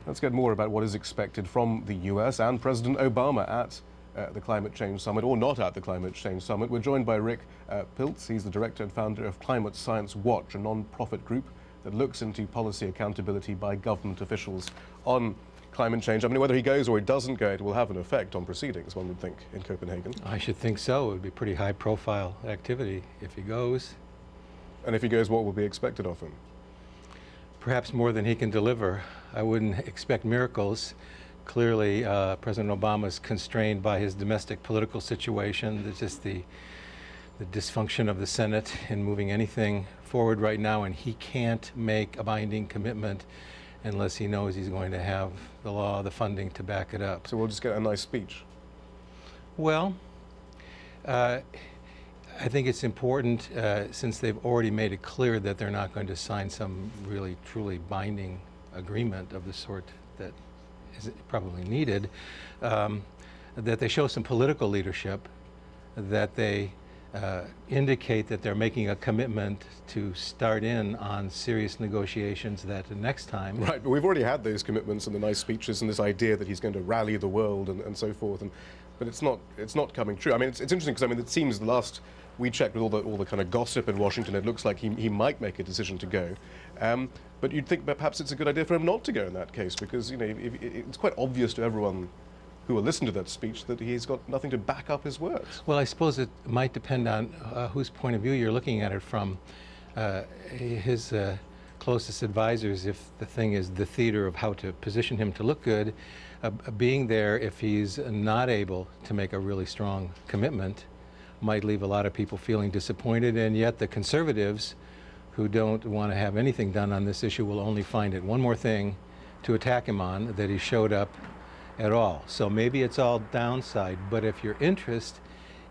Let's get more about what is expected from the US and President Obama at the Climate Change Summit, or not at the Climate Change Summit. We're joined by Rick Piltz. He's the director and founder of Climate Science Watch, a non-profit group that looks into policy accountability by government officials on climate change. I mean, whether he goes or he doesn't go, it will have an effect on proceedings, one would think, in Copenhagen. I should think so. It would be pretty high-profile activity if he goes. And if he goes, what will be expected of him? Perhaps more than he can deliver. I wouldn't expect miracles. Clearly, President Obama is constrained by his domestic political situation. There's just the dysfunction of the Senate in moving anything forward right now, and he can't make a binding commitment unless he knows he's going to have the law, the funding to back it up. So we'll just get a nice speech? Well, I think it's important, since they've already made it clear that they're not going to sign some really, truly binding agreement of the sort that is probably needed, that they show some political leadership, that they indicate that they're making a commitment to start in on serious negotiations that the next time. Right, but we've already had those commitments and the nice speeches and this idea that he's going to rally the world and so forth, but it's not coming true. I mean, it's interesting because, I mean, it seems the last we checked with all the kind of gossip in Washington, it looks like he might make a decision to go. But you'd think that perhaps it's a good idea for him not to go in that case, because, you know, it's quite obvious to everyone who will listen to that speech that he's got nothing to back up his words. Well, I suppose it might depend on whose point of view you're looking at it from. His closest advisors, if the thing is the theater of how to position him to look good, being there if he's not able to make a really strong commitment might leave a lot of people feeling disappointed, and yet the conservatives who don't want to have anything done on this issue will only find it one more thing to attack him on, that he showed up at all. So maybe it's all downside, but if your interest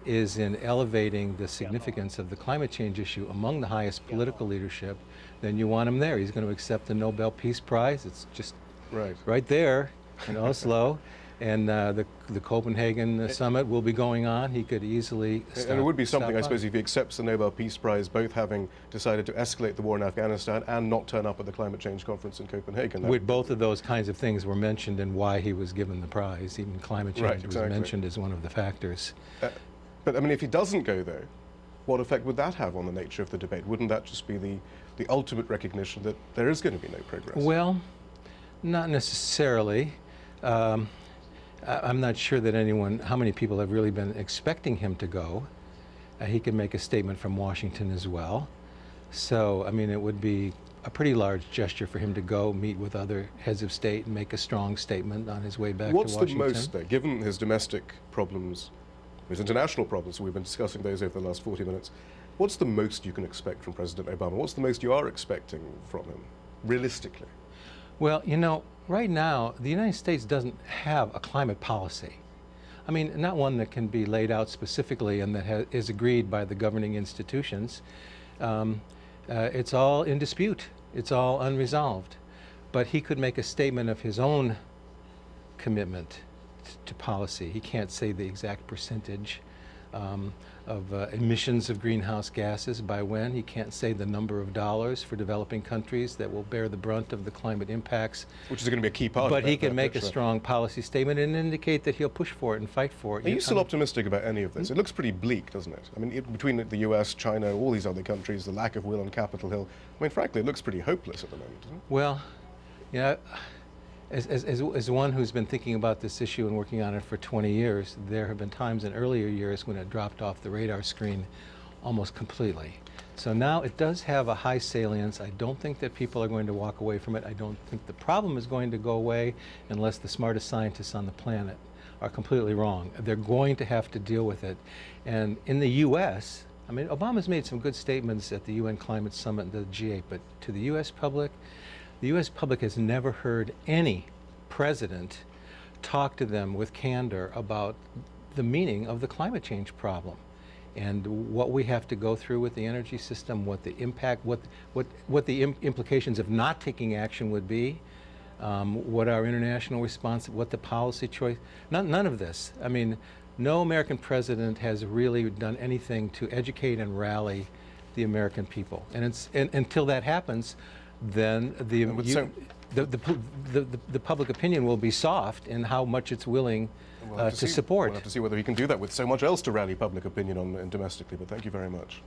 is in elevating the significance of the climate change issue among the highest political leadership, then you want him there. He's going to accept the Nobel Peace Prize. It's just right there in Oslo. And the Copenhagen summit will be going on. He could easily stop. And it would be something, I suppose, if he accepts the Nobel Peace Prize, both having decided to escalate the war in Afghanistan and not turn up at the climate change conference in Copenhagen. With both of those kinds of things were mentioned in why he was given the prize. Even climate change was mentioned as one of the factors. But I mean, if he doesn't go, though, what effect would that have on the nature of the debate? Wouldn't that just be the ultimate recognition that there is going to be no progress? Well, not necessarily. I'm not sure that how many people have really been expecting him to go. He could make a statement from Washington as well. So, I mean, it would be a pretty large gesture for him to go meet with other heads of state and make a strong statement on his way back to Washington. What's the most, though, given his domestic problems, his international problems, we've been discussing those over the last 40 minutes, what's the most you can expect from President Obama? What's the most you are expecting from him, realistically? Well, you know, right now, the United States doesn't have a climate policy. I mean, not one that can be laid out specifically and that is agreed by the governing institutions. It's all in dispute. It's all unresolved. But he could make a statement of his own commitment to policy. He can't say the exact percentage of emissions of greenhouse gases by when. He can't say the number of dollars for developing countries that will bear the brunt of the climate impacts. Which is going to be a key part of it. But he can make a strong policy statement and indicate that he'll push for it and fight for it. Are you still optimistic about any of this? It looks pretty bleak, doesn't it? I mean, between the US, China, all these other countries, the lack of will on Capitol Hill, I mean, frankly, it looks pretty hopeless at the moment, doesn't it? Well, you know, as one who's been thinking about this issue and working on it for 20 years, there have been times in earlier years when it dropped off the radar screen almost completely. So now it does have a high salience. I don't think that people are going to walk away from it. I don't think the problem is going to go away unless the smartest scientists on the planet are completely wrong. They're going to have to deal with it. And in the US, I mean, Obama's made some good statements at the UN Climate Summit and the G8, but to the US public has never heard any president talk to them with candor about the meaning of the climate change problem and what we have to go through with the energy system, what the impact, what the implications of not taking action would be, what our international response, what the policy choice, none of this. I mean, no American president has really done anything to educate and rally the American people. And until that happens, then the public opinion will be soft in how much it's willing We'll have to support. We'll have to see whether he can do that with so much else to rally public opinion on domestically. But thank you very much.